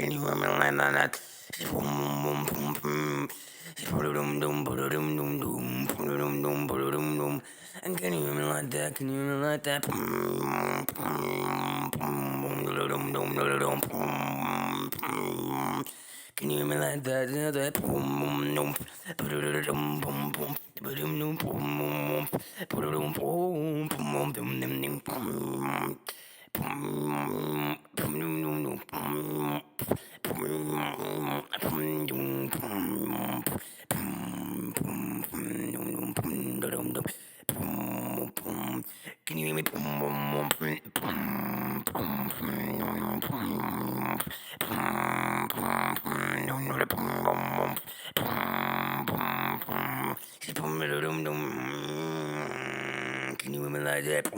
Can you hear me like that? Boom, boom, boom, boom. Boom, boom, boom, boom, boom, boom. Boom, boom, boom, boom, boom. And can you hear me like that? Can you hear me like that? Boom, boom, boom, boom, boom, boom, boom, boom. Can you hear me like that? That boom, boom, boom, boom, boom, boom. Boom, boom, boom, boom, boom, boom, boom, boom, boom. Can you hear me? Can you hear me like that?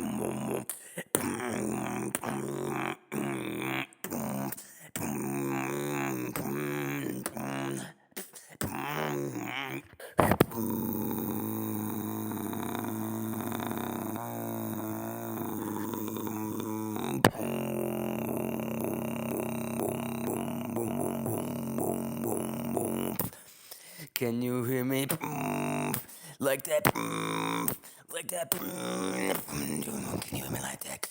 Can you hear me? Like that? Like that? Can you hear me like that?